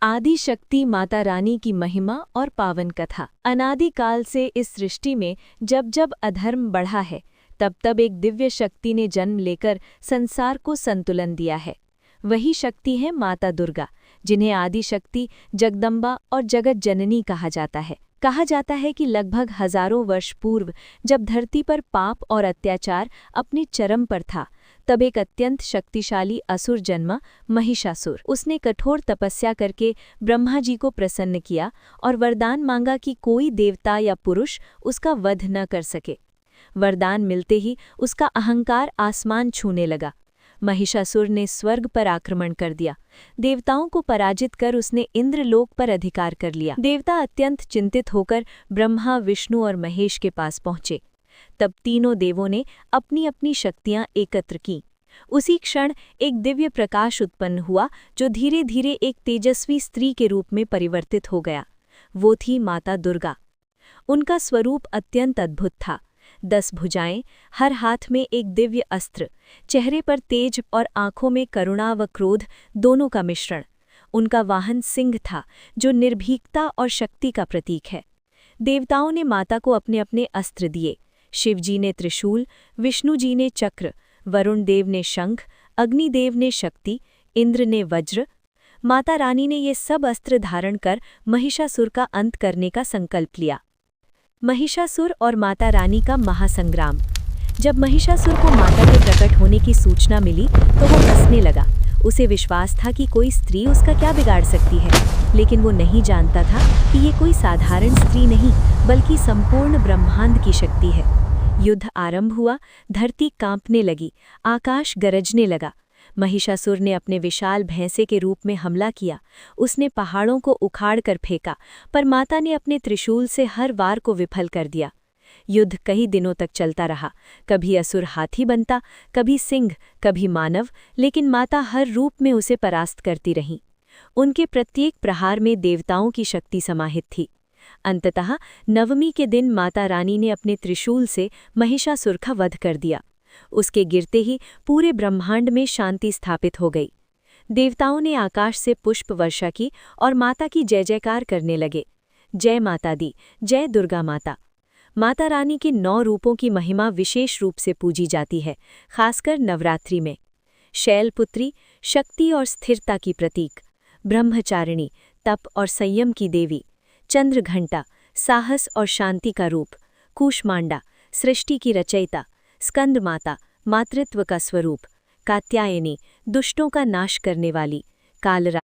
आदि शक्ति माता रानी की महिमा और पावन कथा। अनादिकाल से इस सृष्टि में जब जब अधर्म बढ़ा है, तब तब एक दिव्य शक्ति ने जन्म लेकर संसार को संतुलन दिया है। वही शक्ति है माता दुर्गा, जिन्हें आदि शक्ति, जगदम्बा और जगत जननी कहा जाता है। कहा जाता है कि लगभग हजारों वर्ष पूर्व जब धरती पर पाप और अत्याचार अपने चरम पर था, तब एक अत्यंत शक्तिशाली असुर जन्मा, महिषासुर। उसने कठोर तपस्या करके ब्रह्मा जी को प्रसन्न किया और वरदान मांगा कि कोई देवता या पुरुष उसका वध न कर सके। वरदान मिलते ही उसका अहंकार आसमान छूने लगा। महिषासुर ने स्वर्ग पर आक्रमण कर दिया। देवताओं को पराजित कर उसने इंद्रलोक पर अधिकार कर लिया। देवता अत्यंत चिंतित होकर ब्रह्मा, विष्णु और महेश के पास पहुंचे। तब तीनों देवों ने अपनी अपनी शक्तियां एकत्र कीं। उसी क्षण एक दिव्य प्रकाश उत्पन्न हुआ, जो धीरे धीरे एक तेजस्वी स्त्री के रूप में परिवर्तित हो गया। वो थी माता दुर्गा। उनका स्वरूप अत्यंत अद्भुत था। 10 भुजाएं, हर हाथ में एक दिव्य अस्त्र, चेहरे पर तेज और आंखों में करुणा व क्रोध दोनों का मिश्रण। उनका वाहन सिंह था, जो निर्भीकता और शक्ति का प्रतीक है। देवताओं ने माता को अपने अपने अस्त्र दिए। शिवजी ने त्रिशूल, विष्णु जी ने चक्र, वरुण देव ने शंख, अग्निदेव ने शक्ति, इंद्र ने वज्र। माता रानी ने ये सब अस्त्र धारण कर महिषासुर का अंत करने का संकल्प लिया। महिषासुर और माता रानी का महासंग्राम। जब महिषासुर को माता के प्रकट होने की सूचना मिली तो वो हंसने लगा। उसे विश्वास था कि कोई स्त्री उसका क्या बिगाड़ सकती है, लेकिन वो नहीं जानता था कि ये कोई साधारण स्त्री नहीं, बल्कि संपूर्ण ब्रह्मांड की शक्ति है। युद्ध आरंभ हुआ, धरती कांपने लगी, आकाश गरजने लगा। महिषासुर ने अपने विशाल भैंसे के रूप में हमला किया। उसने पहाड़ों को उखाड़ कर फेंका, पर माता ने अपने त्रिशूल से हर वार को विफल कर दिया। युद्ध कई दिनों तक चलता रहा। कभी असुर हाथी बनता, कभी सिंह, कभी मानव, लेकिन माता हर रूप में उसे परास्त करती रही। उनके प्रत्येक प्रहार में देवताओं की शक्ति समाहित थी। अंततः नवमी के दिन माता रानी ने अपने त्रिशूल से महिषासुर का वध कर दिया। उसके गिरते ही पूरे ब्रह्मांड में शांति स्थापित हो गई। देवताओं ने आकाश से पुष्प वर्षा की और माता की जय जयकार करने लगे। जय माता दी, जय दुर्गा माता। माता रानी के 9 रूपों की महिमा विशेष रूप से पूजी जाती है, खासकर नवरात्रि में। शैलपुत्री, शक्ति और स्थिरता की प्रतीक। ब्रह्मचारिणी, तप और संयम की देवी। चंद्रघंटा, साहस और शांति का रूप। कूष्मांडा, सृष्टि की रचयिता। स्कंद माता, मातृत्व का स्वरूप। कात्यायनी, दुष्टों का नाश करने वाली। कालरा